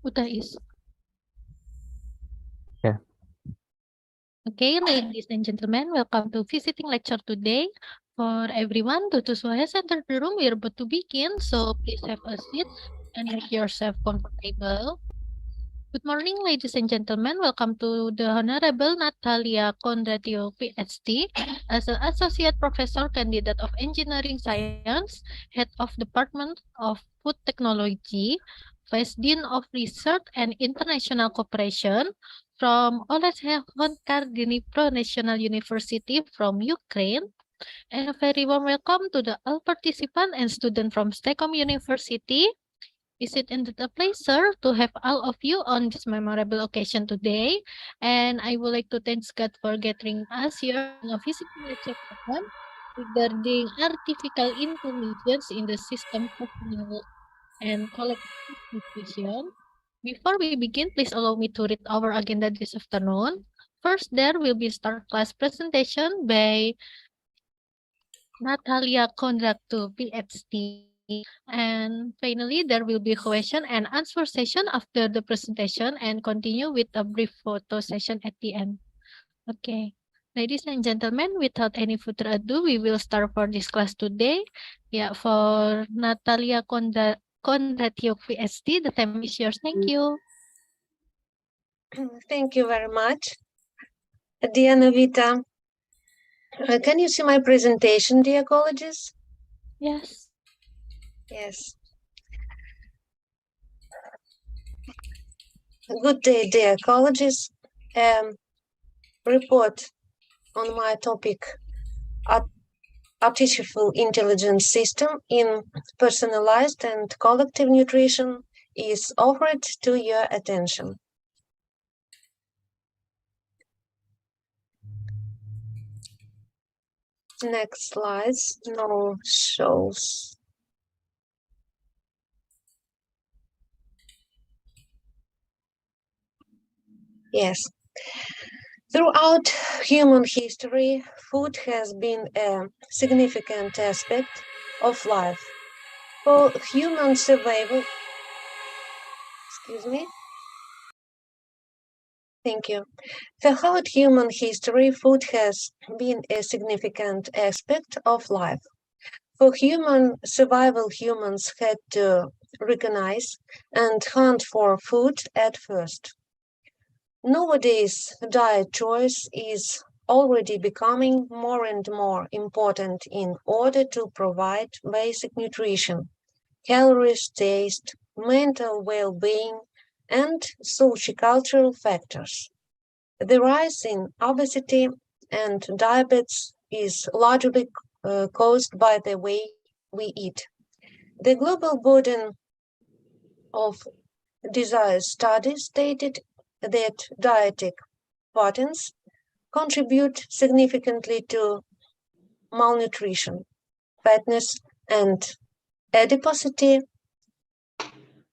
Udah is. Yeah. Okay, ladies and gentlemen, welcome to visiting lecture today. For everyone, those who has entered the room, we are about to begin. So please have a seat and make yourself comfortable. Good morning, ladies and gentlemen. Welcome to the Honorable Nataliia Kondratiuk, PhD, as an Associate Professor Candidate of Engineering Science, Head of Department of Food Technology, Vice Dean of Research and International Cooperation from Oles Honchar Dnipro National University from Ukraine. And a very warm welcome to the all participants and students from STEKOM University. Is it indeed a pleasure to have all of you on this memorable occasion today? And I would like to thank God for gathering us here in a visiting lecture program regarding artificial intelligence in the system personal and collective nutrition. Before we begin, please allow me to read our agenda this afternoon. First, there will be start class presentation by Nataliia Kondratiuk, PhD. And finally, there will be a question and answer session after the presentation and continue with a brief photo session at the end. Okay. Ladies and gentlemen, without any further ado, we will start for this class today. Yeah, for Nataliia Kondratiuk, PhD, the time is yours. Thank you. Thank you very much, dear Novita. Can you see my presentation, dear colleagues? Yes. Yes. Good day, dear colleagues. Report on my topic, artificial intelligence system in personalized and collective nutrition, is offered to your attention. Next slides now shows. Yes. Throughout human history, food has been a significant aspect of life. For human survival, Thank you. Throughout human history, food has been a significant aspect of life. For human survival, humans had to recognize and hunt for food at first. Nowadays, diet choice is already becoming more and more important in order to provide basic nutrition, calories, taste, mental well-being, and sociocultural factors. The rise in obesity and diabetes is largely caused by the way we eat. The global burden of disease study stated that dietetic patterns contribute significantly to malnutrition, fatness, and adiposity.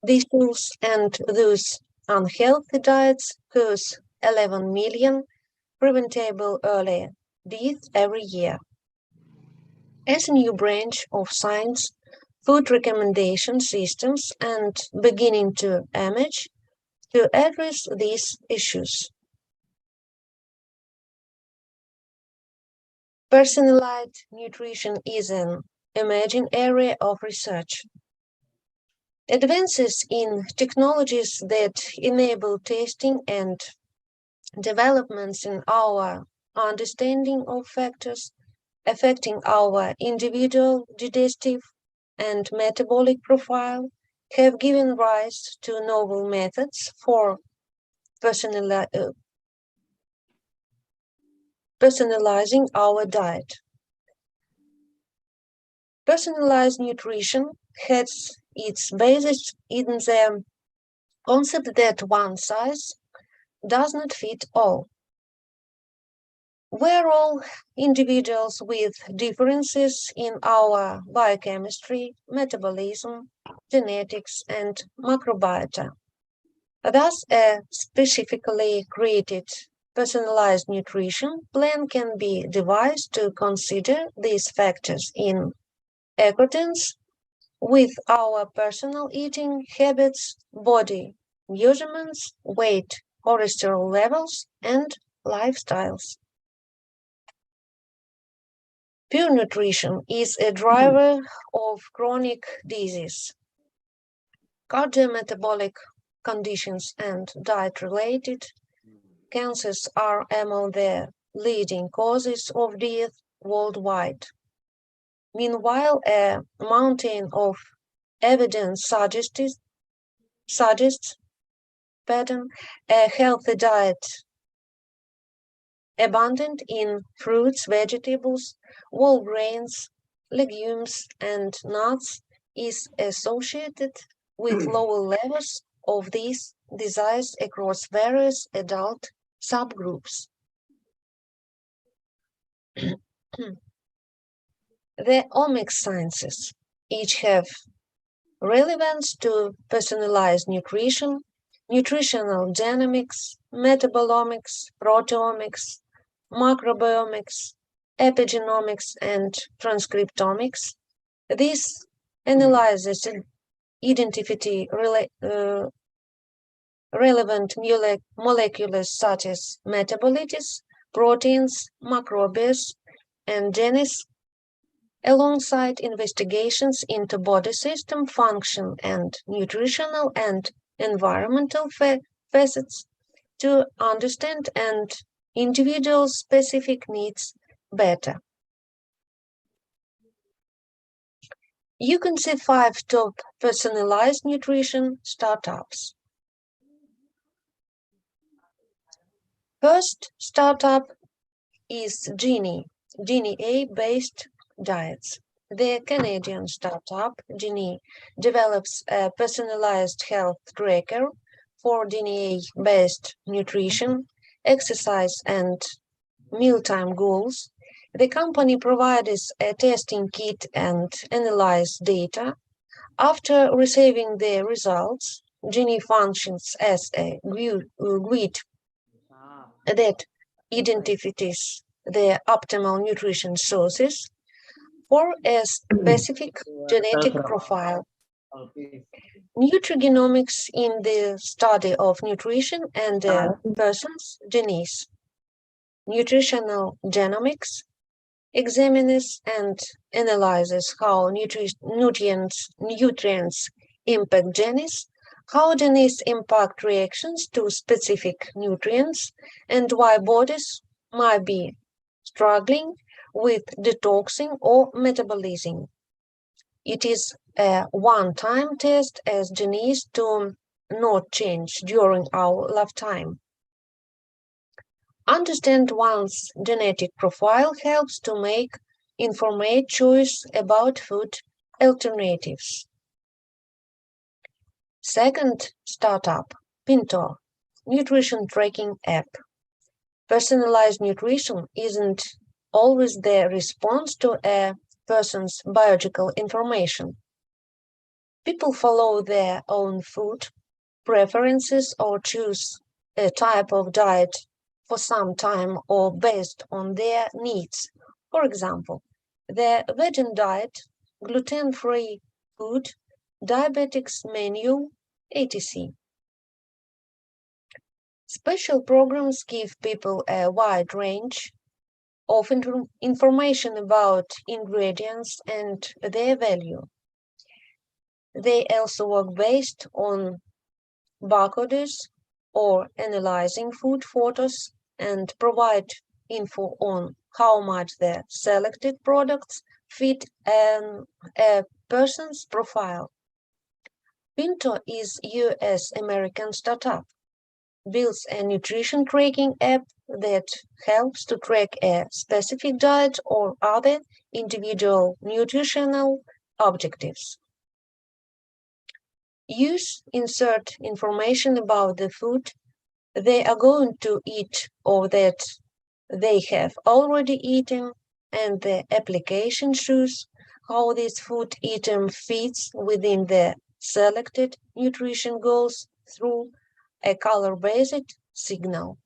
Issues and those unhealthy diets cause 11 million preventable early deaths every year. As a new branch of science, food recommendation systems and beginning to emerge to address these issues. Personalized nutrition is an emerging area of research. Advances in technologies that enable testing and developments in our understanding of factors affecting our individual digestive and metabolic profile have given rise to novel methods for personalizing our diet. Personalized nutrition has its basis in the concept that one size does not fit all. We're all individuals with differences in our biochemistry, metabolism, genetics, and microbiota. Thus, a specifically created personalized nutrition plan can be devised to consider these factors in accordance with our personal eating habits, body measurements, weight, cholesterol levels, and lifestyles. Poor nutrition is a driver of chronic disease. Cardiometabolic conditions and diet-related cancers are among the leading causes of death worldwide. Meanwhile, a mountain of evidence suggests a healthy diet abundant in fruits, vegetables, whole grains, legumes, and nuts is associated with lower levels of these diseases across various adult subgroups. The omics sciences each have relevance to personalized nutrition, nutritional genomics, metabolomics, proteomics, macrobiomics, epigenomics, and transcriptomics. This analyzes identity relevant molecules such as metabolites, proteins, macrobes, and genes, alongside investigations into body system function and nutritional and environmental facets to understand and individual specific needs better. You can see 5 top personalized nutrition startups. First startup is Genie A-based diets. The Canadian startup Genie develops a personalized health tracker for DNA-based nutrition, exercise, and mealtime goals. The company provides a testing kit and analyzes data. After receiving the results, Genie functions as a grid that identifies the optimal nutrition sources for a specific genetic profile. Nutrigenomics in the study of nutrition and a person's genes. Nutritional genomics examines and analyzes how nutrients impact genes, how genes impact reactions to specific nutrients, and why bodies might be struggling with detoxing or metabolism. It is a one-time test as genes do not change during our lifetime. Understand one's genetic profile helps to make informed choice about food alternatives. Second startup, Pinto, nutrition tracking app. Personalized nutrition isn't always the response to a person's biological information. People follow their own food preferences or choose a type of diet for some time or based on their needs. For example, the vegan diet, gluten-free food, diabetics menu, etc. Special programs give people a wide range of information about ingredients and their value. They also work based on barcodes or analyzing food photos and provide info on how much the selected products fit a person's profile. Pinto is US American startup, builds a nutrition tracking app that helps to track a specific diet or other individual nutritional objectives. Use insert information about the food they are going to eat or that they have already eaten, and the application shows how this food item fits within the selected nutrition goals through a color-based signal.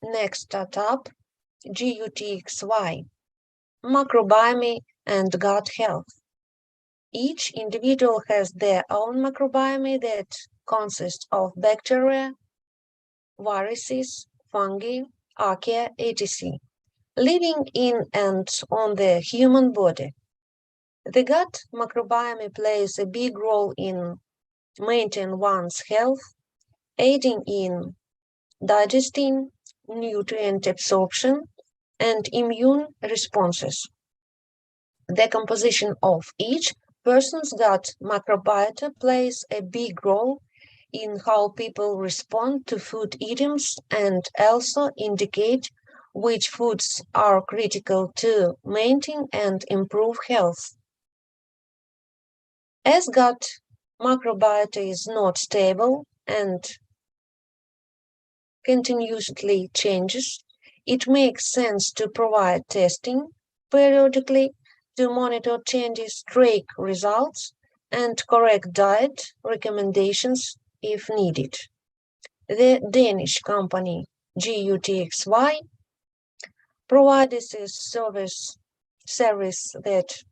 Next startup, GUTXY, macrobiome and gut health. Each individual has their own microbiome that consists of bacteria, viruses, fungi, archaea, etc., living in and on the human body. The gut microbiome plays a big role in maintaining one's health, aiding in digesting, nutrient absorption, and immune responses. The composition of each person's gut microbiota plays a big role in how people respond to food items and also indicate which foods are critical to maintain and improve health. As gut microbiota is not stable and continuously changes, it makes sense to provide testing periodically to monitor changes, track results, and correct diet recommendations if needed. The Danish company GUTXY provides a service that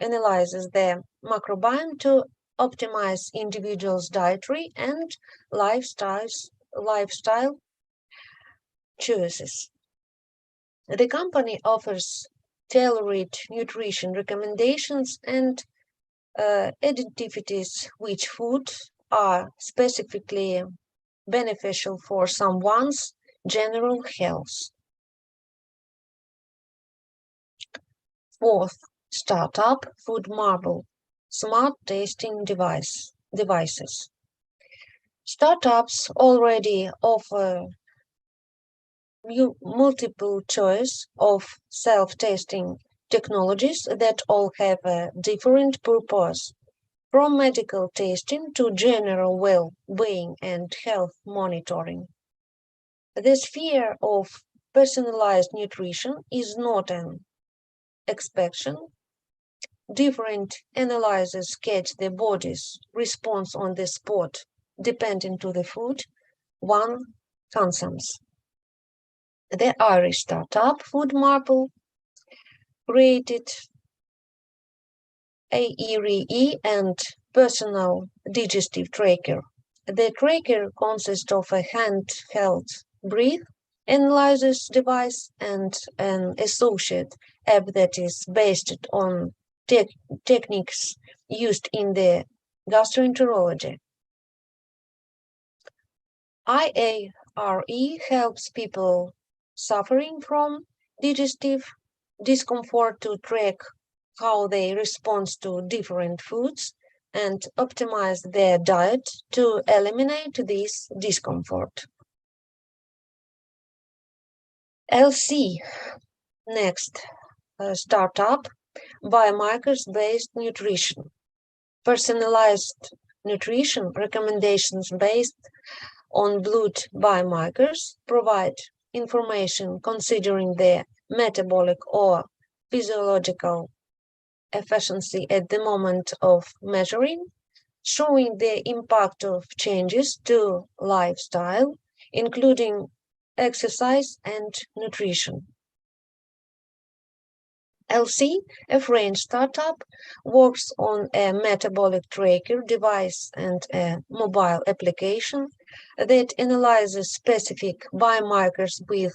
analyzes the microbiome to optimize individuals' dietary and lifestyle choices. The company offers tailored nutrition recommendations and identifies which foods are specifically beneficial for someone's general health. Fourth, startup Food Marble, smart tasting devices. Startups already offer multiple choice of self-tasting technologies that all have a different purpose, from medical tasting to general well-being and health monitoring. The sphere of personalized nutrition is not an exception. Different analyzers catch the body's response on the spot, depending to the food one consumes. The Irish startup Food Marble created a ERE and personal digestive tracker. The tracker consists of a handheld breath analysis device and an associate app that is based on techniques used in the gastroenterology. IARE helps people suffering from digestive discomfort to track how they respond to different foods and optimize their diet to eliminate this discomfort. LC, next, startup, biomarkers-based nutrition. Personalized nutrition recommendations based on blood biomarkers provide information considering their metabolic or physiological efficiency at the moment of measuring, showing the impact of changes to lifestyle, including exercise and nutrition. LC, a French startup, works on a metabolic tracker device and a mobile application that analyzes specific biomarkers with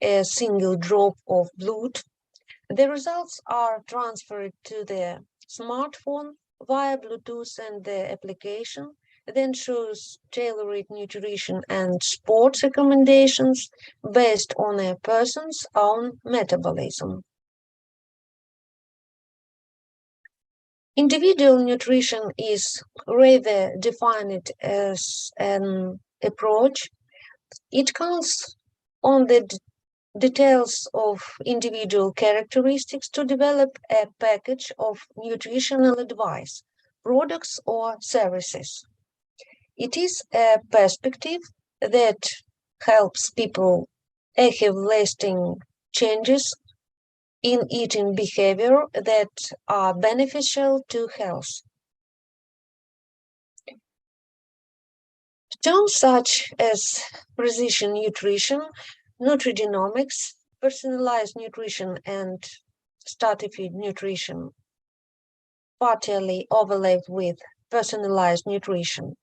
a single drop of blood. The results are transferred to the smartphone via Bluetooth, and the application then shows tailored nutrition and sports recommendations based on a person's own metabolism. Individual nutrition is rather defined as an approach. It counts on the details of individual characteristics to develop a package of nutritional advice, products, or services. It is a perspective that helps people achieve lasting changes in eating behavior that are beneficial to health. Terms such as precision nutrition, nutrigenomics, personalized nutrition, and stratified nutrition partially overlap with personalized nutrition.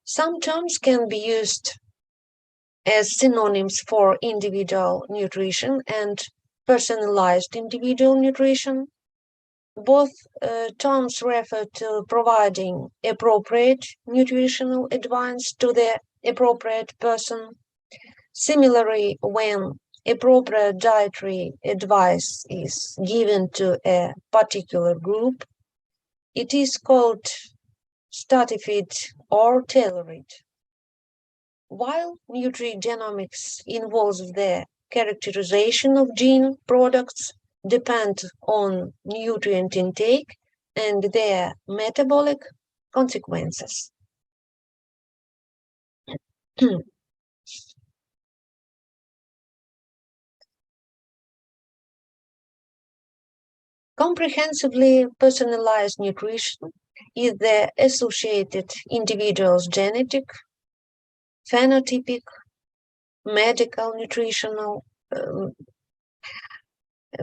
Some terms can be used as synonyms for individual nutrition and personalized individual nutrition. Both terms refer to providing appropriate nutritional advice to the appropriate person. Similarly, when appropriate dietary advice is given to a particular group, it is called stratified or tailored. While nutrigenomics involves the characterization of gene products depend on nutrient intake and their metabolic consequences. Comprehensively personalized nutrition is the associated individual's genetic, phenotypic, medical, nutritional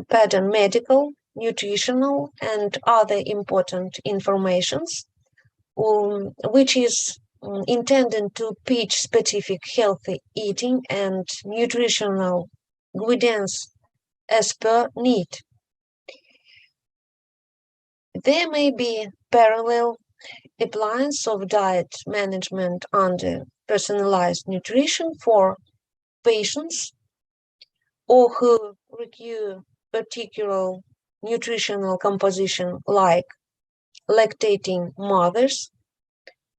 pattern, medical, nutritional, and other important informations, which is intended to pitch specific healthy eating and nutritional guidance as per need. There may be parallel appliance of diet management under personalized nutrition for patients or who require particular nutritional composition like lactating mothers,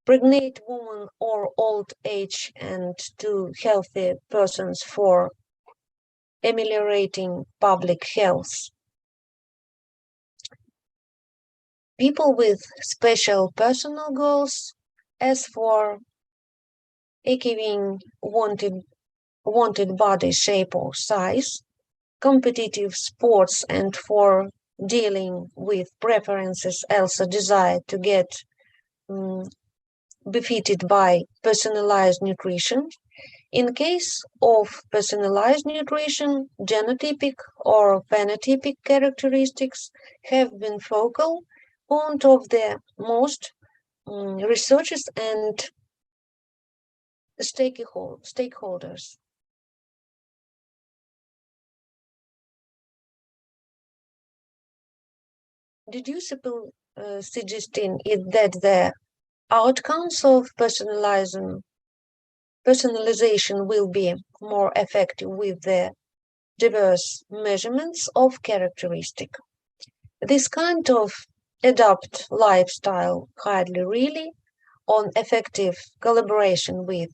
pregnant women or old age and to healthy persons for ameliorating public health. People with special personal goals as for achieving wanted body shape or size, competitive sports and for dealing with preferences also desire to get befitted by personalized nutrition. In case of personalized nutrition, genotypic or phenotypic characteristics have been focal point of the most researchers and stakeholders. Deducible suggesting is that the outcomes of personalization will be more effective with the diverse measurements of characteristic. This kind of adapt lifestyle highly really on effective collaboration with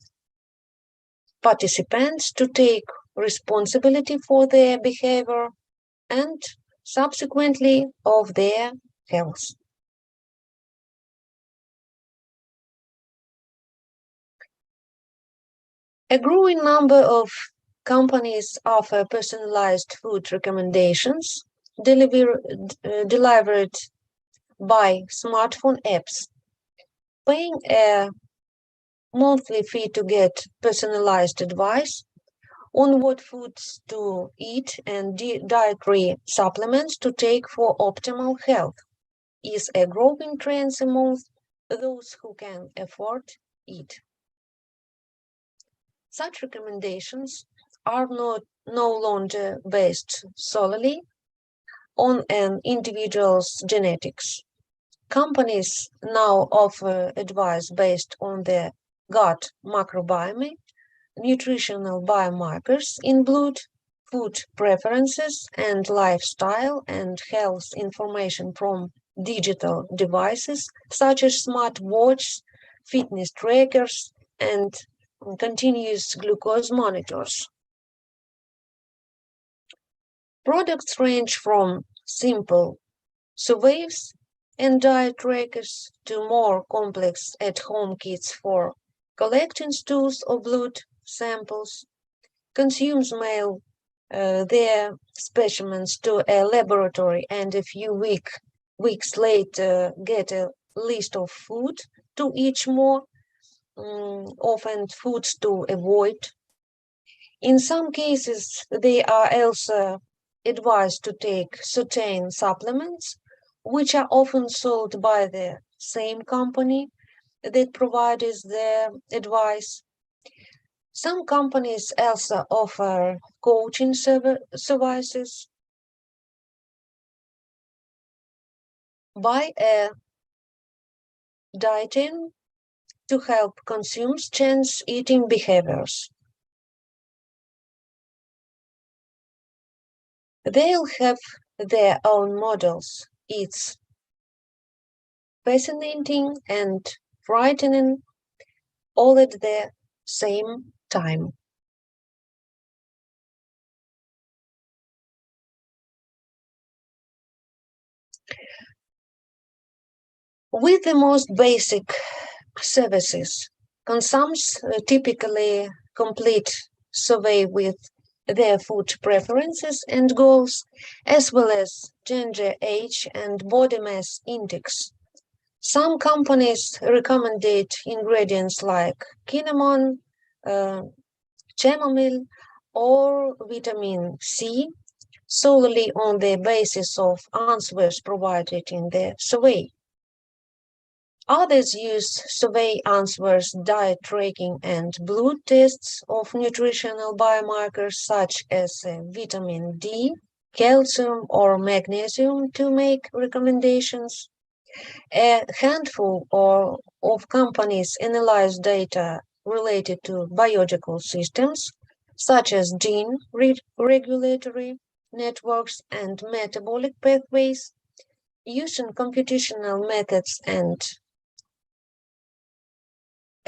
participants to take responsibility for their behavior and subsequently of their health. A growing number of companies offer personalized food recommendations delivered by smartphone apps. Paying a monthly fee to get personalized advice on what foods to eat and dietary supplements to take for optimal health is a growing trend among those who can afford it. Such recommendations are no longer based solely on an individual's genetics. Companies now offer advice based on the gut microbiome, nutritional biomarkers in blood, food preferences and lifestyle, and health information from digital devices such as smartwatches, fitness trackers, and continuous glucose monitors. Products range from simple surveys and diet trackers to more complex at-home kits for collecting stools or blood samples. Consumers mail their specimens to a laboratory and a few weeks later get a list of food to eat more often foods to avoid. In some cases, they are also advised to take certain supplements which are often sold by the same company that provides the advice. Some companies also offer coaching services. Buy a dietitian to help consumers change eating behaviors. They'll have their own models. It's fascinating and frightening all at the same time. With the most basic services, consumers typically complete survey with their food preferences and goals, as well as gender, age, and body mass index. Some companies recommended ingredients like cinnamon, uh, chamomile, or vitamin C solely on the basis of answers provided in the survey. Others use survey answers, diet tracking, and blood tests of nutritional biomarkers such as vitamin D, calcium, or magnesium to make recommendations. A handful of companies analyze data related to biological systems, such as gene regulatory networks and metabolic pathways, using computational methods and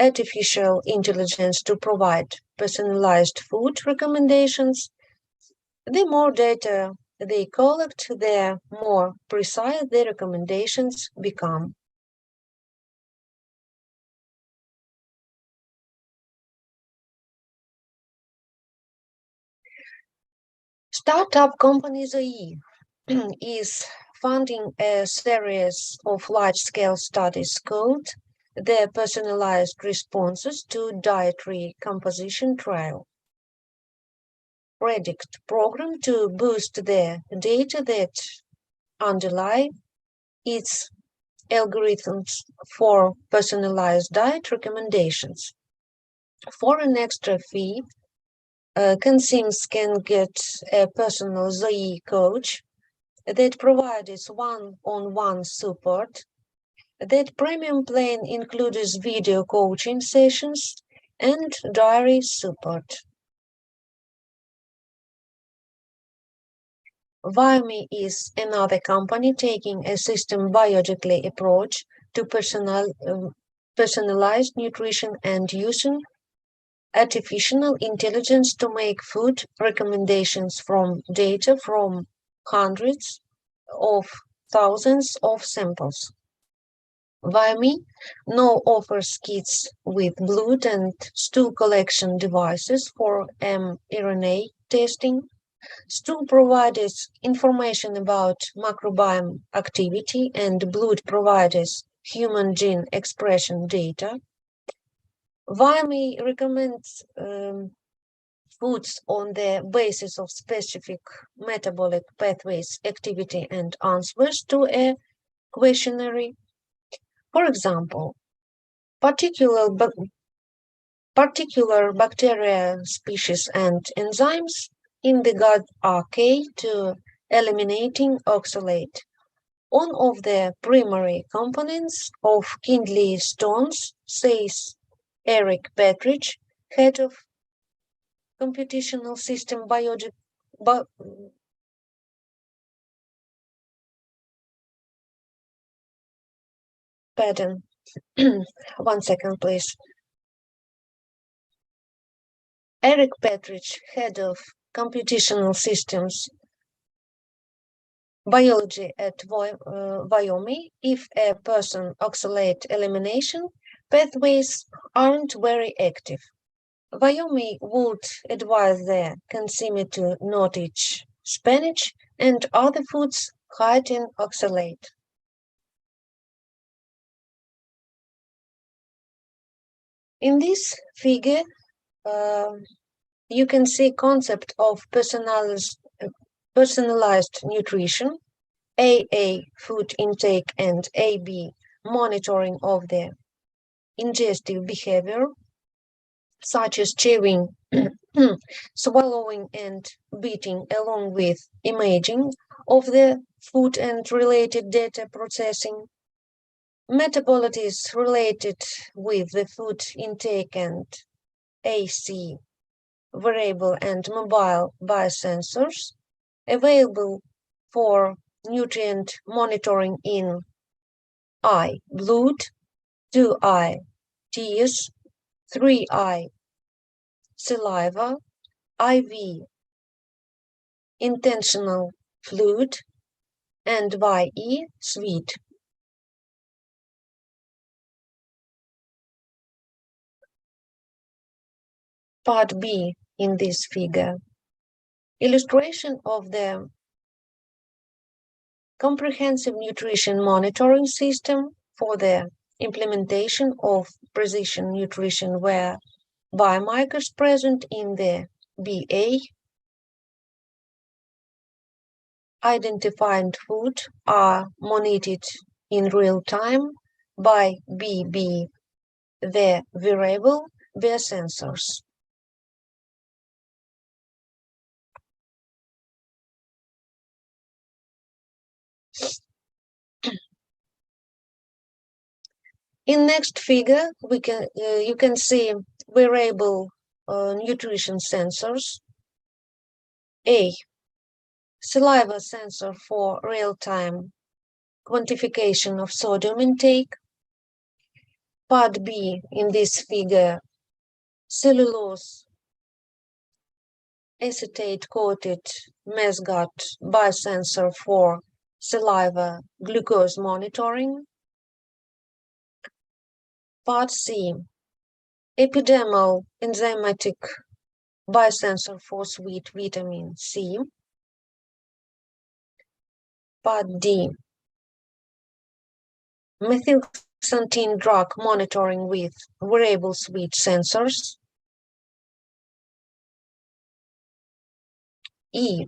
artificial intelligence to provide personalized food recommendations. The more data they collect, the more precise the recommendations become. Startup companies AE is funding a series of large-scale studies called the Personalized Responses to Dietary Composition Trial Predict program to boost the data that underlie its algorithms for personalized diet recommendations. For an extra fee, consumers can get a personal ZOE coach that provides one-on-one support. That premium plan includes video coaching sessions and diary support. Viome is another company taking a system biologically approach to personalized nutrition and using artificial intelligence to make food recommendations from data from hundreds of thousands of samples. Viome now offers kits with blood and stool collection devices for mRNA testing. Stool provides information about microbiome activity and blood provides human gene expression data. Viome recommends foods on the basis of specific metabolic pathways activity and answers to a questionnaire. For example, particular bacteria species and enzymes in the gut are key to eliminating oxalate, one of the primary components of kidney stones, says Eric Petrich, head of computational system biology. Pardon. 1 second, please. Eric Petrich, head of computational systems biology at Viome, if a person oxalate elimination pathways aren't very active. Viome would advise the consumer to not eat spinach and other foods high in oxalate. In this figure, you can see concept of personalized nutrition. AA, food intake, and AB, monitoring of the ingestive behavior, such as chewing, swallowing, and beating, along with imaging of the food and related data processing. Metabology is related with the food intake and AC, variable and mobile biosensors available for nutrient monitoring in I, blood, 2I, tears, 3I, saliva, IV, intentional fluid, and YE, sweet. Part B in this figure. Illustration of the comprehensive nutrition monitoring system for the implementation of precision nutrition where biomarkers present in the BA identified food are monitored in real time by BB, the variable biosensors. In next figure, you can see variable nutrition sensors. A, saliva sensor for real-time quantification of sodium intake. Part B in this figure, cellulose acetate-coated mesgut biosensor for saliva glucose monitoring. Part C, epidermal enzymatic biosensor for sweet vitamin C. Part D, methylxanthine drug monitoring with variable sweet sensors. E,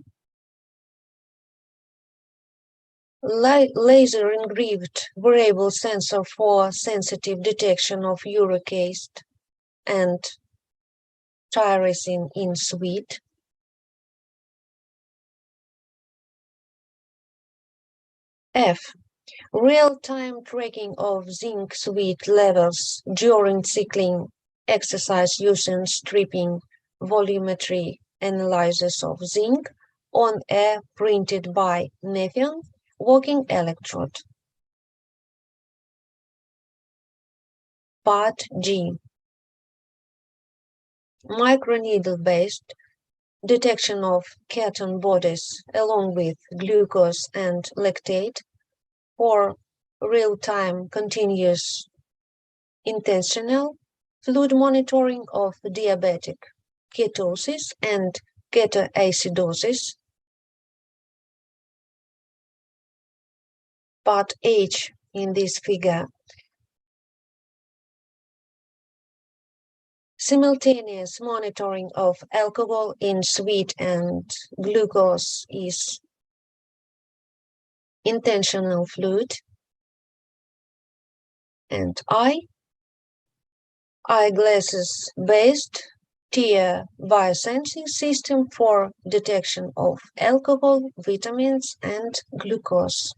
laser engraved variable sensor for sensitive detection of uric acid and tyrosine in sweet. F, real-time tracking of zinc sweet levels during cycling exercise using stripping volumetry analysis of zinc on a printed by Nathan walking electrode. Part G, microneedle-based detection of ketone bodies along with glucose and lactate for real-time continuous intentional fluid monitoring of diabetic ketosis and ketoacidosis. Part H in this figure, simultaneous monitoring of alcohol in sweet and glucose is intentional fluid. And eyeglasses based tear biosensing system for detection of alcohol, vitamins, and glucose.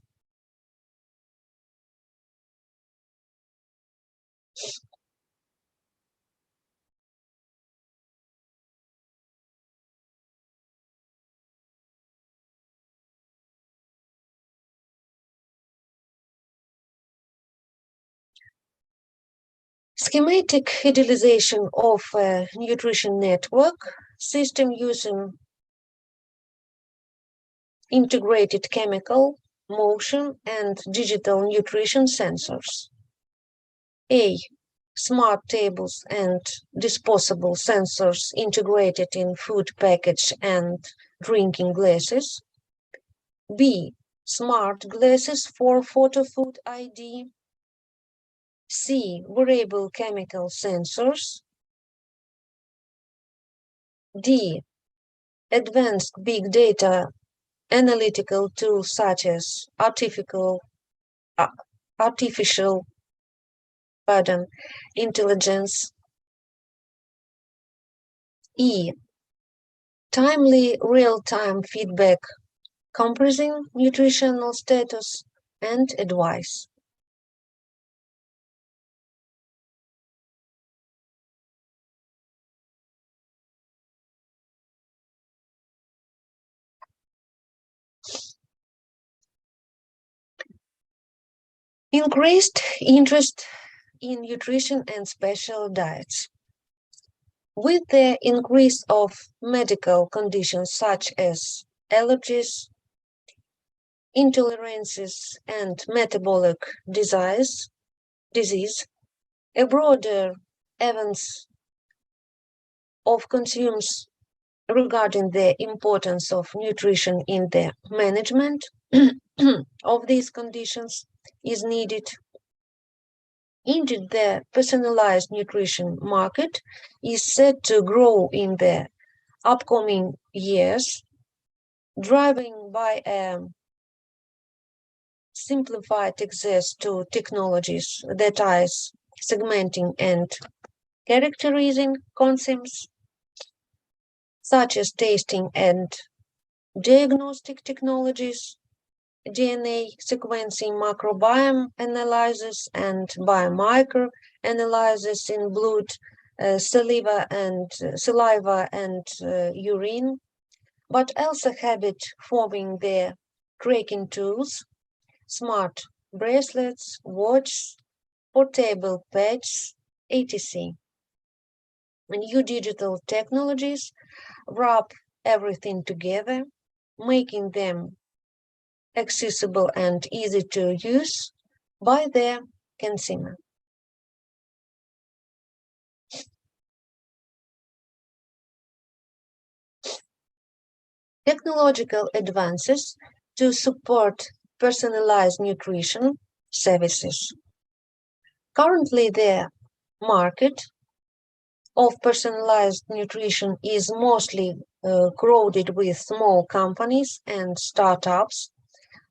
Schematic utilization of a nutrition network system using integrated chemical, motion, and digital nutrition sensors. A, smart tables and disposable sensors integrated in food package and drinking glasses. B, smart glasses for photo food ID. C, variable chemical sensors. D, advanced big data analytical tools such as artificial intelligence. E. Timely real-time feedback comprising nutritional status and advice. Increased interest in nutrition and special diets. With the increase of medical conditions such as allergies, intolerances, and metabolic disease, a broader events of consumes regarding the importance of nutrition in the management of these conditions is needed. Indeed, the personalized nutrition market is set to grow in the upcoming years, driven by a simplified access to technologies that is segmenting and characterizing concepts such as tasting and diagnostic technologies, DNA sequencing, microbiome analysis, and biomarker analysis in blood, saliva and urine, but also habit forming their tracking tools, smart bracelets, watches, portable patches, etc. New digital technologies wrap everything together, making them accessible and easy to use by the consumer. Technological advances to support personalized nutrition services. Currently, the market of personalized nutrition is mostly crowded with small companies and startups,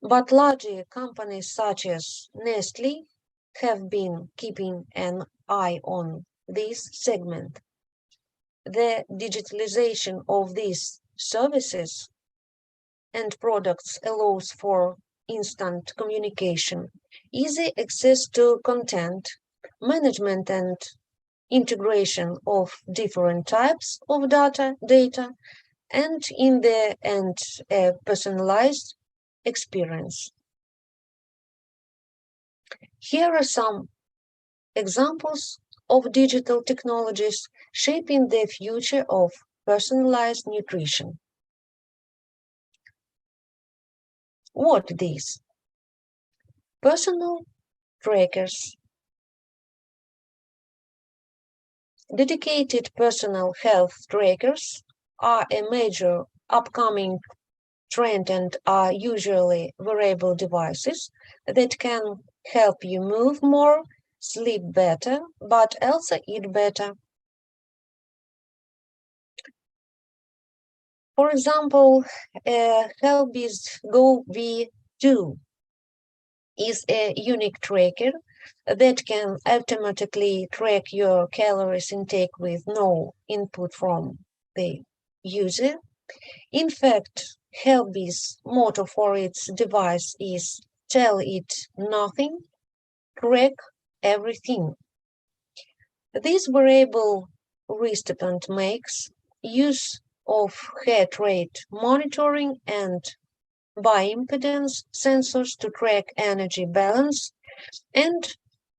but larger companies such as Nestle have been keeping an eye on this segment. The digitalization of these services and products allows for instant communication, easy access to content, management and integration of different types of data, and in the end, a personalized experience. Here are some examples of digital technologies shaping the future of personalized nutrition. What these? Personal trackers. Dedicated personal health trackers are a major upcoming trend and are usually wearable devices that can help you move more, sleep better, but also eat better. For example, Helbis Go V2 is a unique tracker that can automatically track your calories intake with no input from the user. In fact, Helbis' motto for its device is tell it nothing, track everything. This wearable wristband makes use of heart rate monitoring and bioimpedance sensors to track energy balance and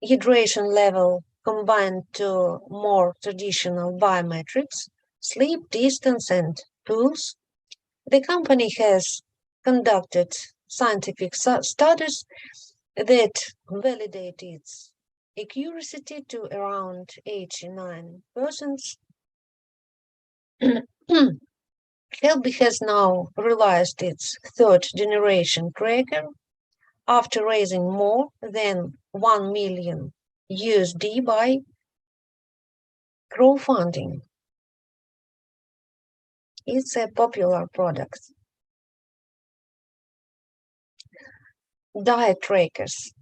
hydration level combined to more traditional biometrics, sleep distance and pulse. The company has conducted scientific studies that validate its accuracy to around 89%. Helby has now realized its third generation tracker after raising more than 1 million USD by crowdfunding. It's a popular product. Diet trackers.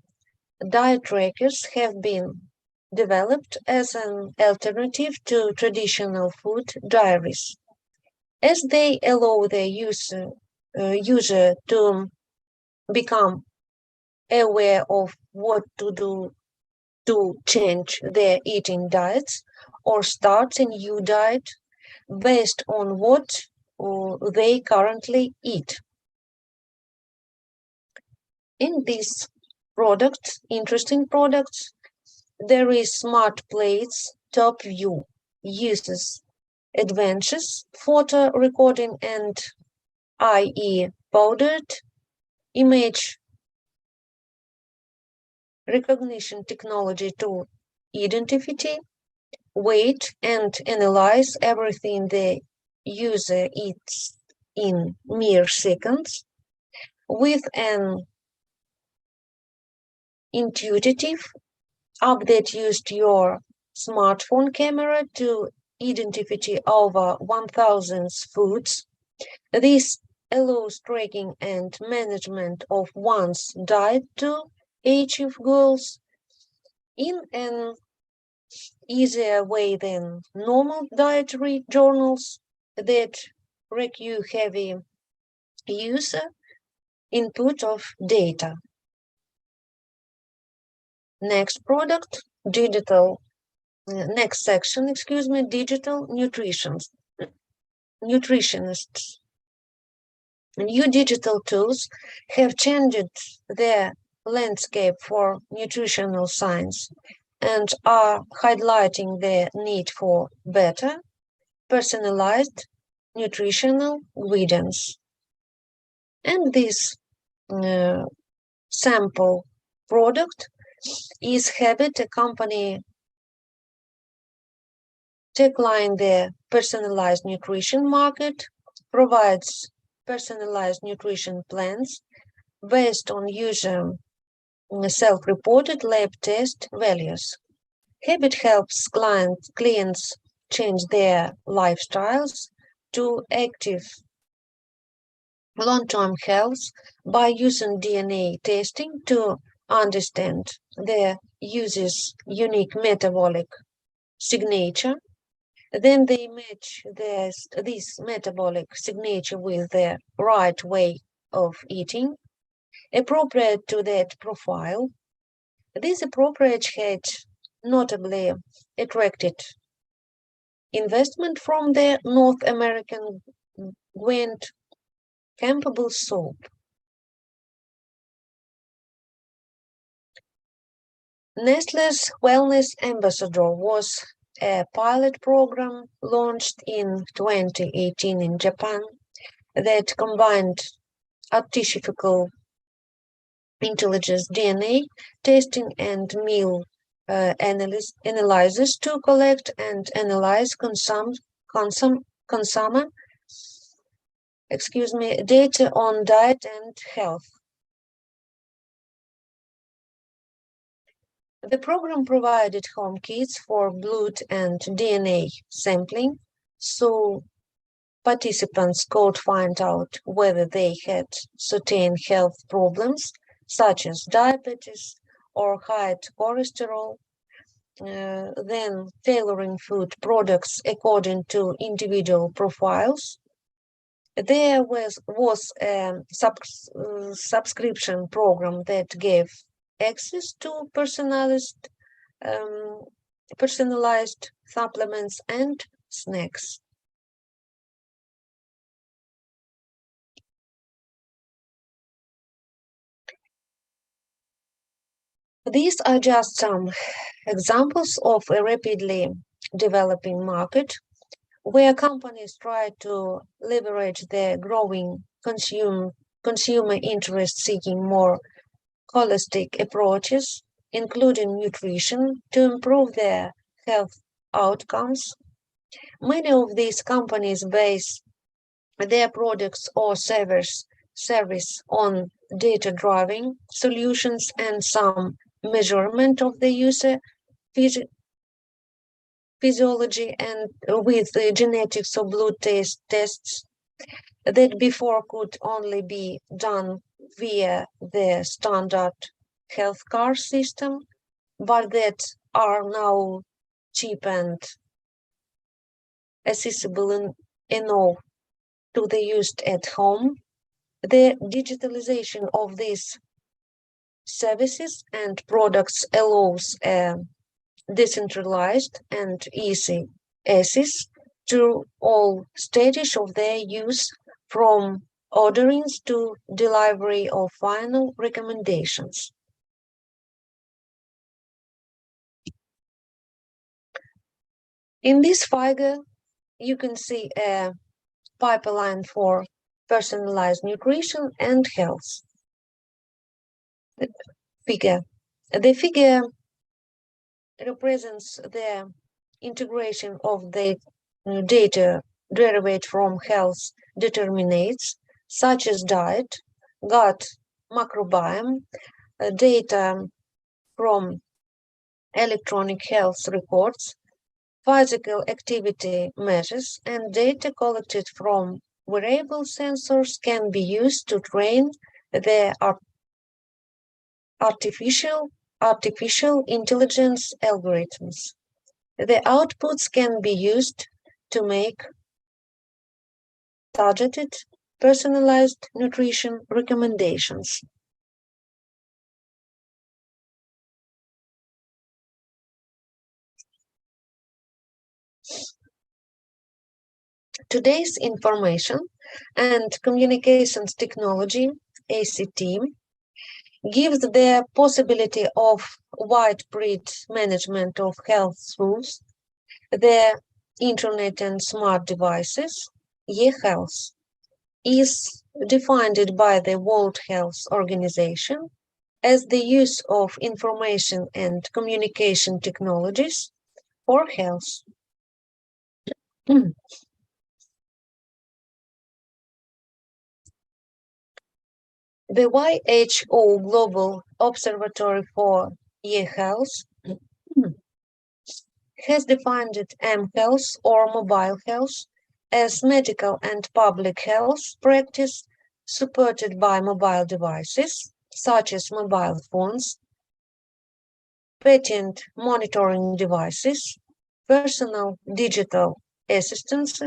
Diet trackers have been developed as an alternative to traditional food diaries, as they allow the user to become aware of what to do to change their eating diets or start a new diet based on what they currently eat. In these products, interesting products, there is Smart Plates Top View, uses advances, photo recording and i.e. powdered image recognition technology to identify, wait, and analyze everything the user eats in mere seconds with an intuitive update. Used your smartphone camera to identify over 1,000 foods. This allows tracking and management of one's diet to achieve goals in an easier way than normal dietary journals that require heavy user input of data. Next product, next section, digital nutritionists. New digital tools have changed the landscape for nutritional science and are highlighting the need for better, personalized nutritional guidance. And this sample product is Habit, a company tagline the personalized nutrition market, provides personalized nutrition plans based on user self-reported lab test values. Habit helps clients change their lifestyles to active long-term health by using DNA testing to understand their user's unique metabolic signature. Then they match this metabolic signature with the right way of eating, appropriate to that profile. This approach had notably attracted investment from the North American Gwent Campbell Soap. Nestle's Wellness Ambassador was a pilot program launched in 2018 in Japan that combined artificial intelligence DNA testing and meal analysis to collect and analyze consumer data on diet and health. The program provided home kits for blood and DNA sampling, so participants could find out whether they had certain health problems, such as diabetes or high cholesterol, then tailoring food products according to individual profiles. There was a subscription program that gave access to personalized supplements and snacks. These are just some examples of a rapidly developing market where companies try to leverage their growing consumer interest, seeking more holistic approaches, including nutrition, to improve their health outcomes. Many of these companies base their products or service on data-driven solutions and some measurement of the user physiology, and with the genetics or blood tests that before could only be done via the standard healthcare system, but that are now cheap and accessible enough to the used at home. The digitalization of these services and products allows a decentralized and easy access to all stages of their use, from orderings to delivery of final recommendations. In this figure, you can see a pipeline for personalized nutrition and health. The figure represents the integration of the data derived from health determinants such as diet, gut microbiome, data from electronic health records, physical activity measures, and data collected from wearable sensors can be used to train the artificial intelligence algorithms. The outputs can be used to make targeted, personalized nutrition recommendations. Today's information and communications technology, ACT, gives the possibility of widespread management of health tools, the internet and smart devices. e-health is defined by the World Health Organization as the use of information and communication technologies for health. The WHO Global Observatory for e-health has defined m-health or mobile health as medical and public health practice supported by mobile devices such as mobile phones, patient monitoring devices, personal digital assistants,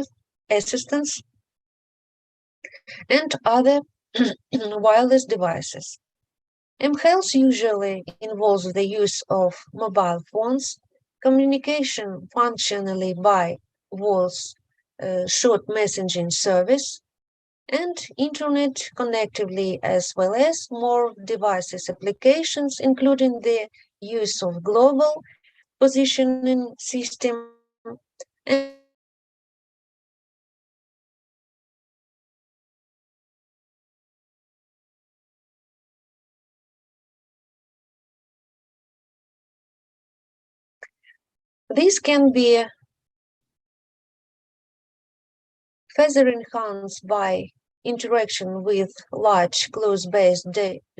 and other wireless devices. M-health usually involves the use of mobile phones, communication functionally by voice, short messaging service, and internet connectively, as well as more devices applications, including the use of global positioning system and this can be further enhanced by interaction with large cloud-based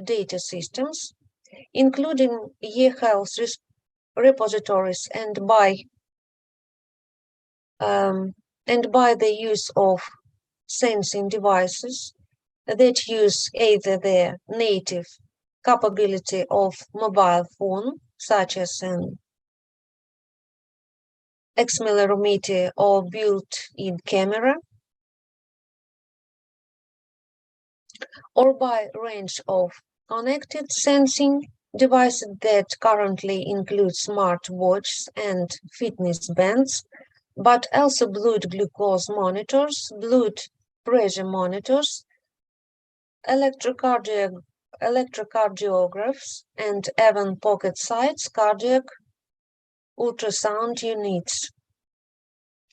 data systems, including e-health repositories, and by the use of sensing devices that use either the native capability of mobile phone, such as an accelerometer or built-in camera, or by range of connected sensing devices that currently include smart watches and fitness bands, but also blood glucose monitors, blood pressure monitors, electrocardiographs, and even pocket-sized cardiac ultrasound units.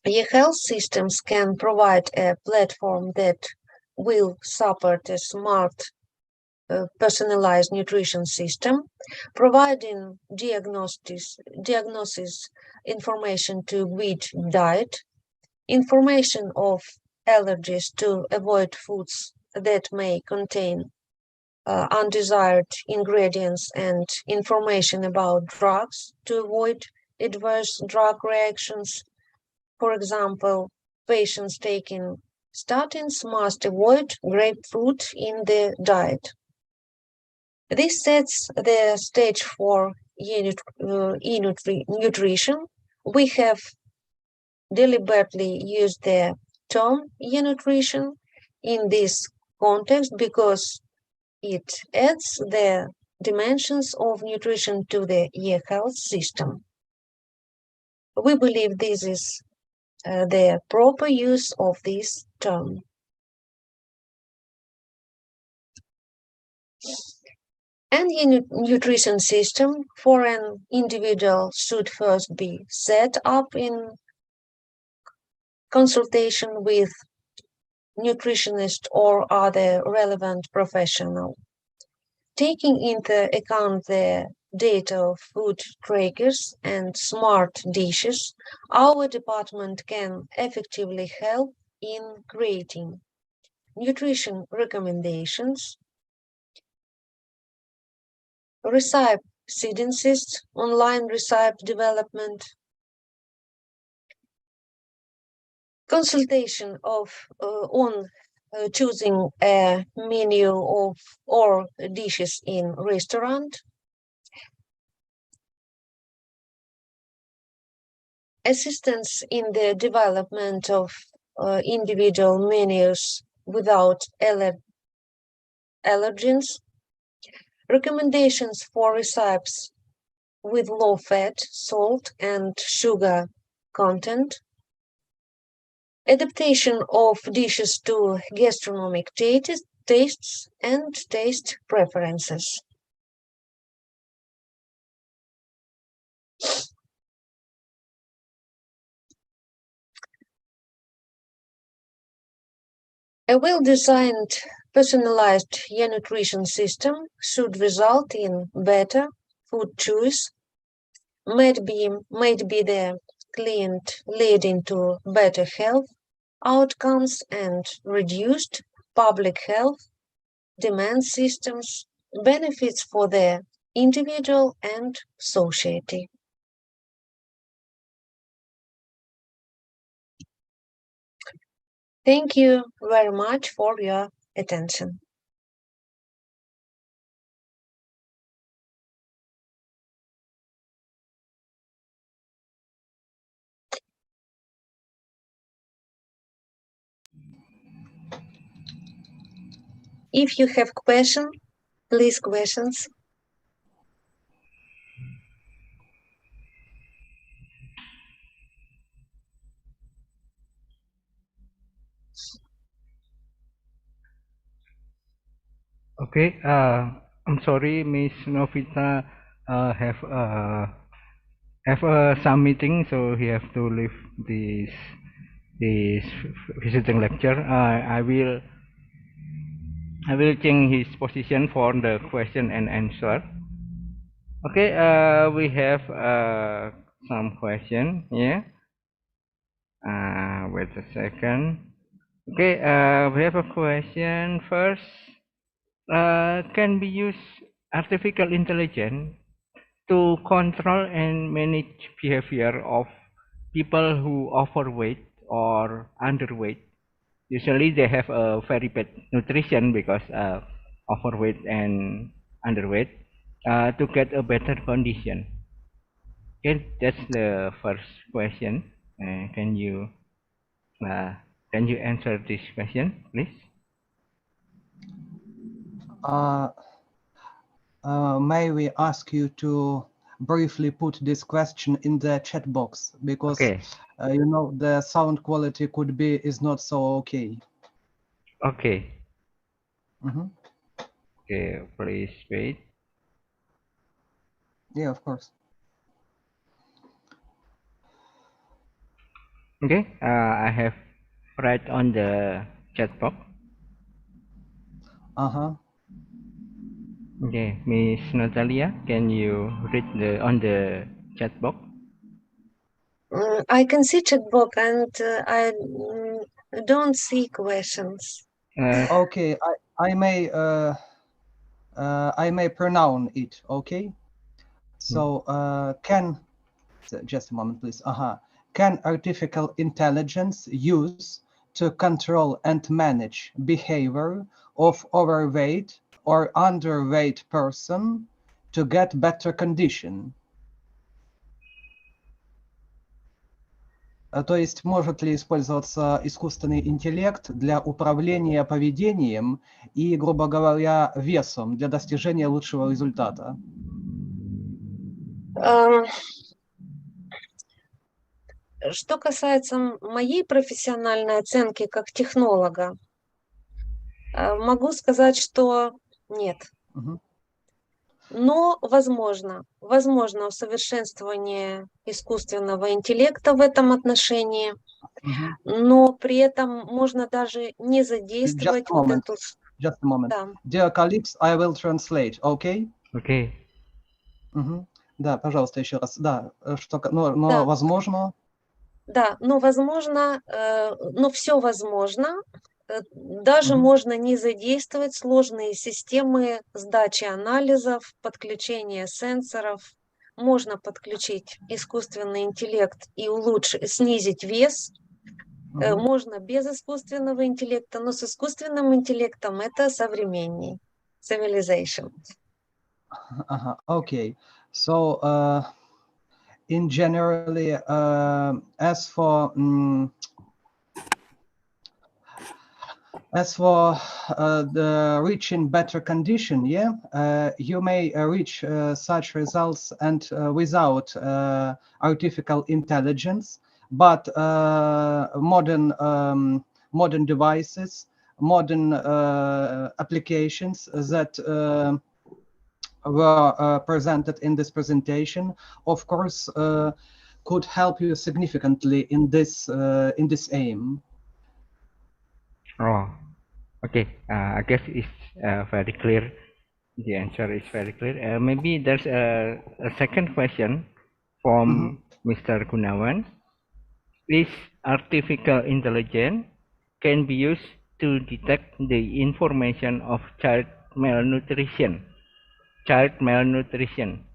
E-health systems can provide a platform that will support a smart personalized nutrition system, providing diagnosis information to guide diet, information of allergies to avoid foods that may contain undesired ingredients, and information about drugs to avoid adverse drug reactions. For example, patients taking statins must avoid grapefruit in their diet. This sets the stage for nutrition. We have deliberately used the term nutrition in this context because it adds the dimensions of nutrition to the health system. We believe this is the proper use of this term. And the nutrition system for an individual should first be set up in consultation with nutritionist or other relevant professional. Taking into account the data of food trackers and smart dishes, our department can effectively help in creating nutrition recommendations, recipe sequences, online recipe development, consultation of on choosing a menu of or dishes in restaurant, assistance in the development of individual menus without allergens, recommendations for recipes with low fat, salt, and sugar content, adaptation of dishes to gastronomic tastes and taste preferences. A well-designed, personalized nutrition system should result in better food choice, might be the client leading to better health outcomes and reduced public health demand systems, benefits for the individual and society. Thank you very much for your attention. If you have questions, please questions. Okay, I'm sorry, Miss Novita have some meeting, so he have to leave this visiting lecture. I will change his position for the question and answer. Okay, we have some question here. Wait a second. Okay, we have a question first. Can we use artificial intelligence to control and manage behavior of people who overweight or underweight? Usually they have a very bad nutrition because overweight and underweight to get a better condition. Okay, that's the first question. Can you answer this question, please? May we ask you to briefly put this question in the chat box, because Okay. You know, the sound quality is not so okay. Okay. Mm-hmm. Okay, please wait. Yeah, of course. Okay, I have right on the chat box. Okay, Miss Nataliia, can you read on the chat box? I can see chat box and I don't see questions. Okay, I may pronounce it. Okay, so just a moment, please. Can artificial intelligence use to control and manage behavior of overweight or underweight person to get better condition? То есть может ли использоваться искусственный интеллект для управления поведением и, грубо говоря, весом для достижения лучшего результата? Что касается моей профессиональной оценки как технолога, могу сказать, что нет. Но возможно усовершенствование искусственного интеллекта в этом отношении, но при этом можно даже не задействовать вот эту... Just a moment. Да. Dear colleagues, I will translate, okay? Okay. Да, пожалуйста, еще раз. Да, что, но Да. возможно... Да, но возможно, но все возможно. Даже можно не задействовать сложные системы сдачи анализов, подключения сенсоров. Можно подключить искусственный интеллект и снизить вес. Можно без искусственного интеллекта, но с искусственным интеллектом это современней. Civilization. Okay. So, in generally, as for the reaching better condition, you may reach such results and without artificial intelligence, but modern devices, modern applications that were presented in this presentation, of course, could help you significantly in this aim. Oh, okay. I guess it's very clear. The answer is very clear. Maybe there's a second question from Mr. Gunawan. Is artificial intelligence can be used to detect the information of child malnutrition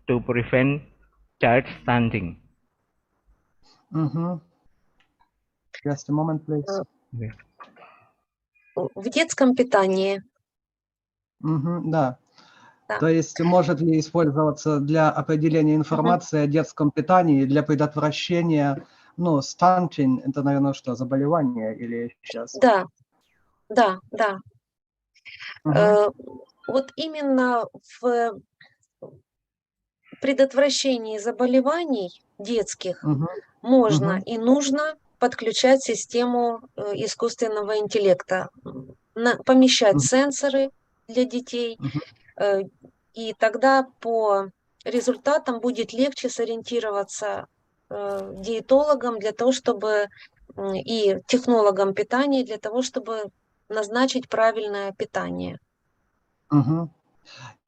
to prevent child stunting? Just a moment, please. В детском питании. Да. То есть может ли использоваться для определения информации о детском питании для предотвращения, stunting, это, наверное, что, заболевание или сейчас? Да. Вот именно в предотвращении заболеваний детских можно и нужно подключать систему искусственного интеллекта, помещать сенсоры для детей, и тогда по результатам будет легче сориентироваться диетологам для того, чтобы и технологам питания для того, чтобы назначить правильное питание.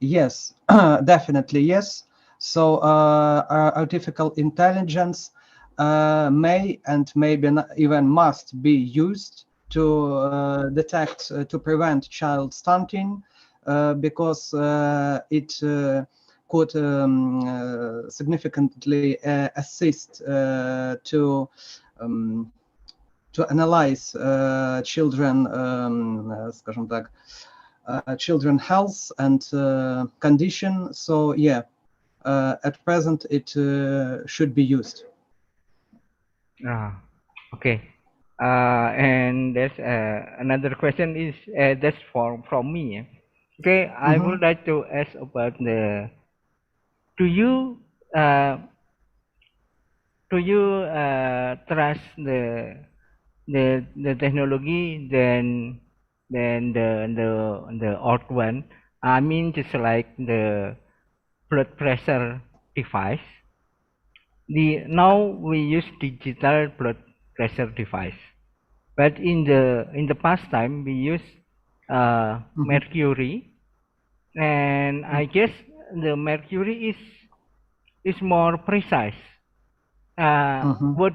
Yes, definitely yes. So artificial intelligence may and maybe even must be used to detect, to prevent child stunting, because it could significantly assist to analyze children, скажем так, children health and condition. So yeah, at present it should be used. Okay. And there's another question is that's from me. Okay, I would like to ask about do you trust the technology than the old one? I mean, just like the blood pressure device. Now we use digital blood pressure device, but in the past time we use mercury, and I guess the mercury is more precise. What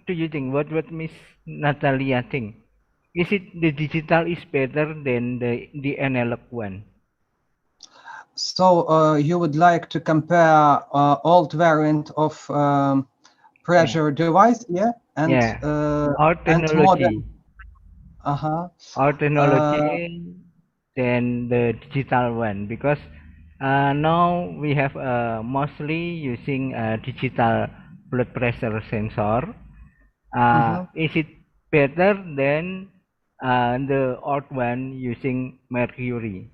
do you think? What Miss Nataliia think? Is it the digital is better than the analog one? So you would like to compare old variant of pressure device, and our technology. modern. Our technology than the digital one, because now we have mostly using digital blood pressure sensor. Is it better than the old one using mercury?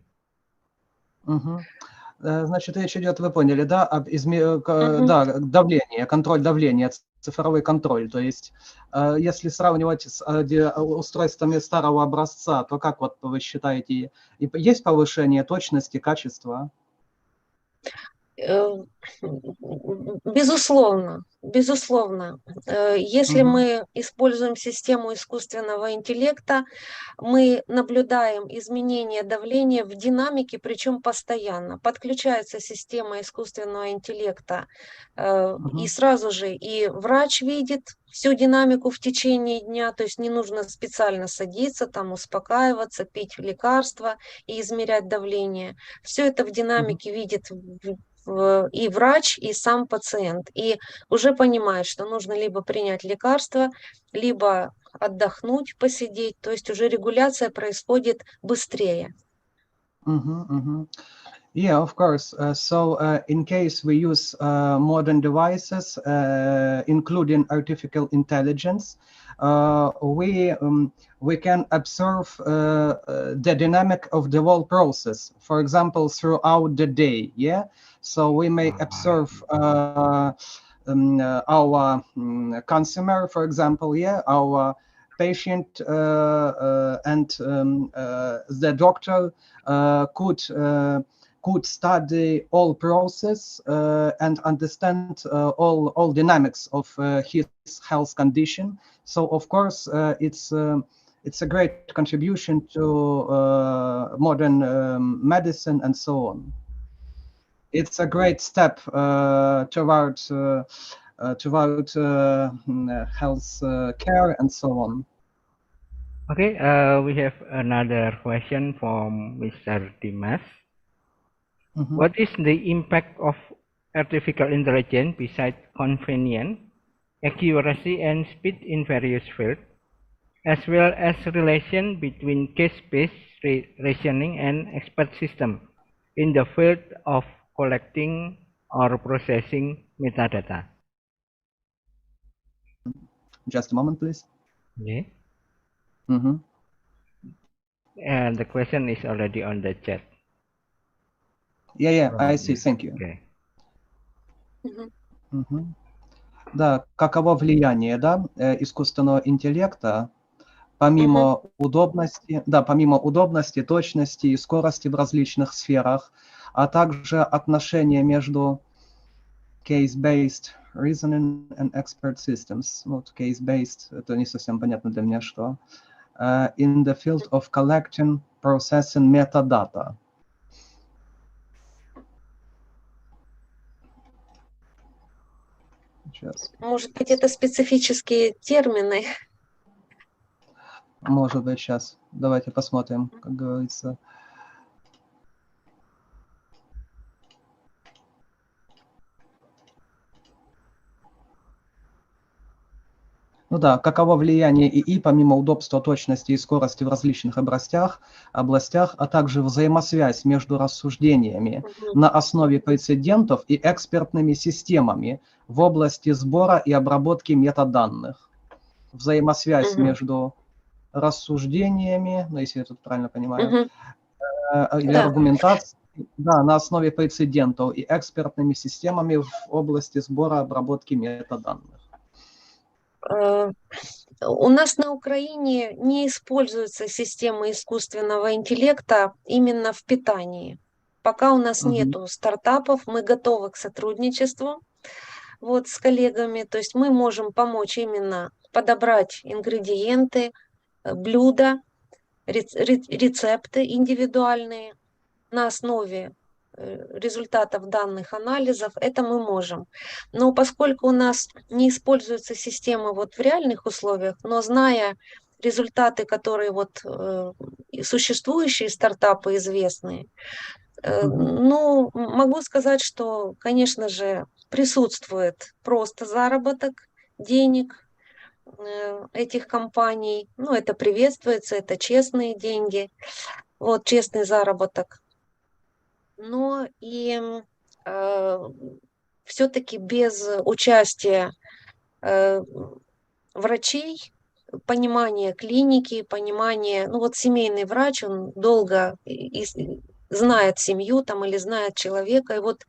Значит, речь идет, вы поняли, да, об да, давление, контроль давления, цифровой контроль. То есть, если сравнивать с устройствами старого образца, то как вот вы считаете, есть повышение точности, качества? Безусловно, безусловно. Если мы используем систему искусственного интеллекта, мы наблюдаем изменение давления в динамике, причем постоянно. Подключается система искусственного интеллекта, и сразу же и врач видит всю динамику в течение дня, то есть не нужно специально садиться, там успокаиваться, пить лекарства и измерять давление. Все это в динамике видит и врач, и сам пациент, и уже понимает, что нужно либо принять лекарство, либо отдохнуть, посидеть, то есть уже регуляция происходит быстрее. Yeah, of course. In case we use modern devices, including artificial intelligence, we can observe the dynamic of the whole process. For example, throughout the day. Yeah, so we may observe our consumer, for example. Yeah, our patient and the doctor could study all process and understand all dynamics of his health condition. So of course it's a great contribution to modern medicine and so on. It's a great step toward health care and so on. Okay, we have another question from Mr. Dimas. What is the impact of artificial intelligence besides convenience, accuracy, and speed in various fields, as well as relation between case-based reasoning and expert system in the field of collecting or processing metadata? Just a moment, please. Okay. And the question is already on the chat. Yeah, I see. Thank you. Okay. Да, каково влияние, да, искусственного интеллекта, помимо удобности, точности и скорости в различных сферах, а также отношения между case-based reasoning and expert systems. Вот case-based, это не совсем понятно для меня, что. In the field of collecting, processing metadata. Сейчас. Может быть, это специфические термины? Может быть, сейчас. Давайте посмотрим, как говорится. Ну да, каково влияние ИИ помимо удобства, точности и скорости в различных областях, а также взаимосвязь между рассуждениями на основе прецедентов и экспертными системами в области сбора и обработки метаданных. Взаимосвязь между рассуждениями, ну, если я тут правильно понимаю, или аргументацией, да, на основе прецедентов и экспертными системами в области сбора и обработки метаданных. У нас на Украине не используется система искусственного интеллекта именно в питании. Пока у нас нету стартапов, мы готовы к сотрудничеству вот, с коллегами. То есть мы можем помочь именно подобрать ингредиенты, блюда, рецепты индивидуальные на основе результатов данных анализов, это мы можем. Но поскольку у нас не используется система вот в реальных условиях, но зная результаты, которые вот существующие стартапы известные, ну, могу сказать, что, конечно же, присутствует просто заработок денег этих компаний. Ну, это приветствуется, это честные деньги. вот честный заработок, но и все-таки без участия врачей, понимания клиники, понимания, ну вот семейный врач, он долго знает семью там или знает человека, и вот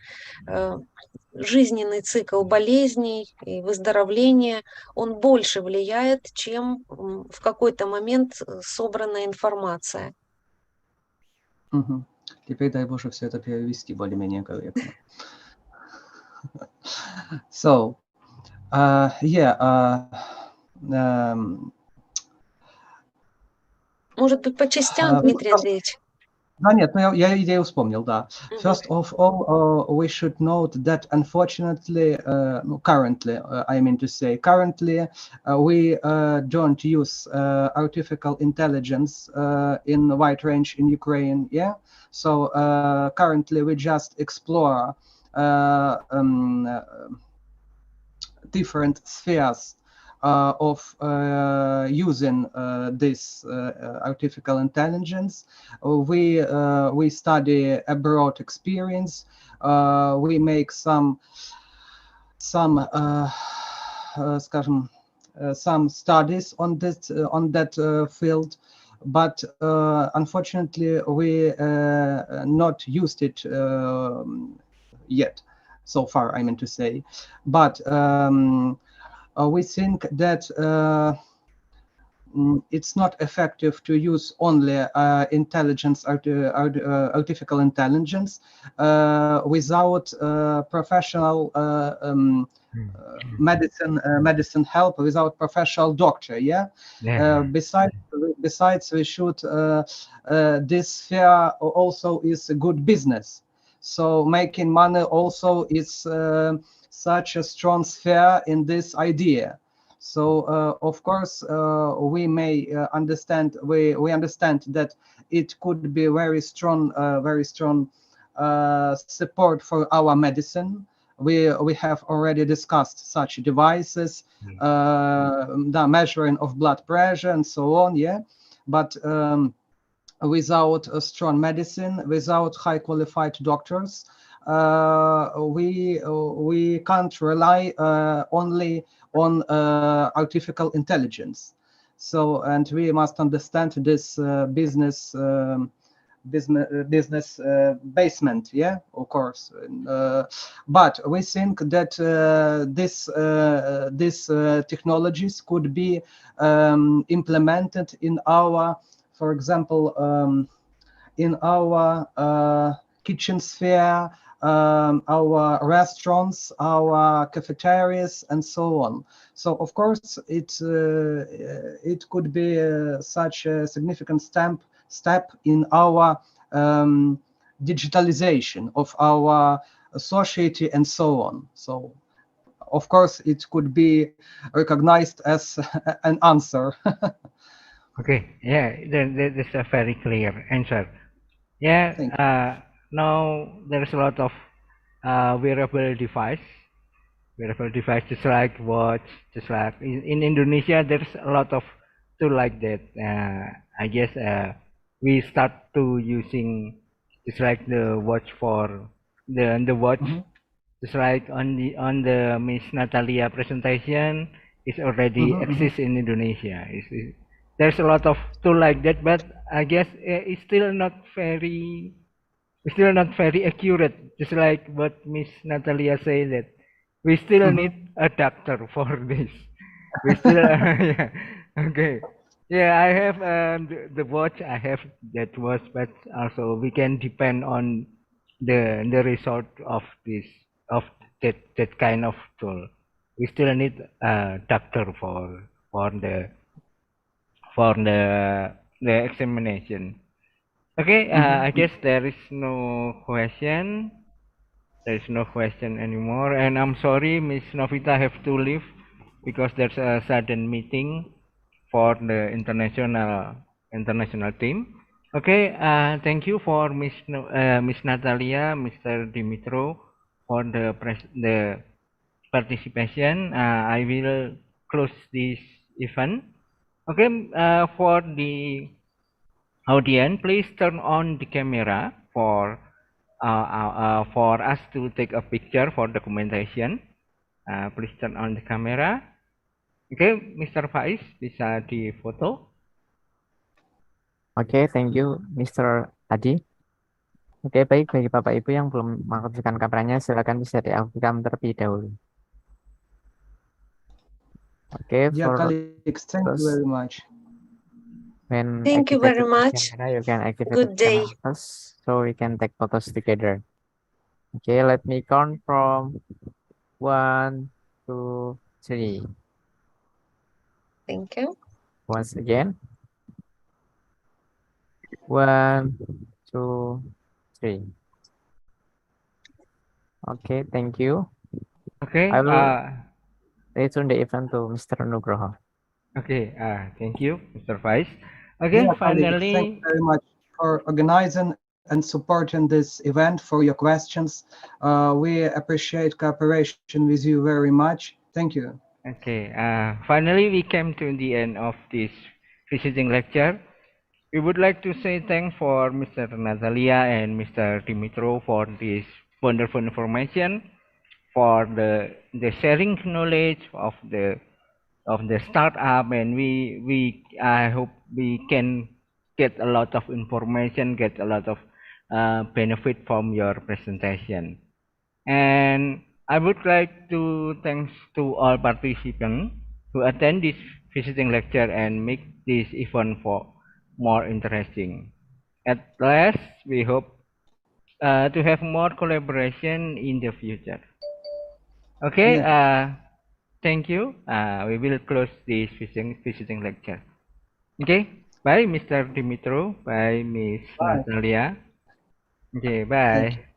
жизненный цикл болезней и выздоровления, он больше влияет, чем в какой-то момент собранная информация. Мгм. Теперь дай Боже все это перевести более-менее корректно. So, Может быть, по частям, Дмитрий Андреевич? Да, нет, ну я идею вспомнил, да. First of all, we should note that unfortunately, currently, I mean to say, currently we don't use artificial intelligence in a wide range in Ukraine, yeah? So currently we just explore different spheres of using this artificial intelligence. We study a broad experience. We make some studies on that field, but unfortunately we not used it yet so far, I mean to say. But we think that it's not effective to use only artificial intelligence without professional medicine help, without professional doctor. Yeah. Besides, we should. This sphere also is a good business. So making money also is such a strong sphere in this idea. So of course we may understand. We understand that it could be very strong support for our medicine. We have already discussed such devices, the measuring of blood pressure and so on. Yeah, but without a strong medicine, without high qualified doctors, we can't rely only on artificial intelligence. So, and we must understand this business basement, yeah, of course. But we think that these technologies could be implemented in our, for example, in our kitchen sphere, our restaurants, our cafeterias, and so on. So, of course, it could be such a significant step in our digitalization of our society and so on. So, of course, it could be recognized as an answer. Okay, yeah, that's a very clear answer. Yeah, now there's a lot of wearable device just like watch, just like in Indonesia there's a lot of tool like that. I guess we start to using just like the watch for the watch, just like on the Miss Nataliia presentation, it already exists in Indonesia. There's a lot of tool like that, but I guess it's still not very accurate. Just like what Miss Nataliia said, that we still need a doctor for this. We still yeah. Okay. Yeah, I have the watch. I have that watch, but also we can depend on the result of this of that kind of tool. We still need a doctor for the the examination. Okay, I guess there is no question. There is no question anymore, and I'm sorry, Miss Novita have to leave because there's a sudden meeting for the international team. Okay, thank you for Miss Nataliia, Mr. Dnipro for the participation. I will close this event. Okay, for the Audience, please turn on the camera for us to take a picture for documentation. Please turn on the camera. Oke, Mr. Faiz bisa difoto. Oke, thank you, Mr. Adi. Oke, baik bagi Bapak Ibu yang belum mengaktifkan kameranya, silakan bisa diaktifkan terlebih dahulu. Oke, Yeah, for colleagues, thank you very much. when Thank you very activated the much. camera, you can activate Good the day. camera first, so we can take photos together. Okay, let me count from 1, 2, 3. Thank you. Once again. 1, 2, 3. Okay, thank you. Oke, I will return the event to Mr. Nugroho. Okay, thank you, Mr. Faiz. Yeah, Okay, colleagues, thank finally, you very much for organizing and supporting this event, for your questions. We appreciate cooperation with you very much. Thank you. okay, finally we came to the end of this visiting lecture. We would like to say thanks for Mr. Nataliia and Mr. Dnipro for this wonderful information, for the sharing knowledge of the startup, and I hope we can get a lot of information, get a lot of benefit from your presentation. And I would like to thanks to all participants who attend this visiting lecture and make this event for more interesting. At last, we hope to have more collaboration in the future. Okay, Yeah. thank you. We will close this visiting lecture. Okay, bye Mr. Dnipro, bye Miss Bye. Nataliia. Okay, Thank bye. you.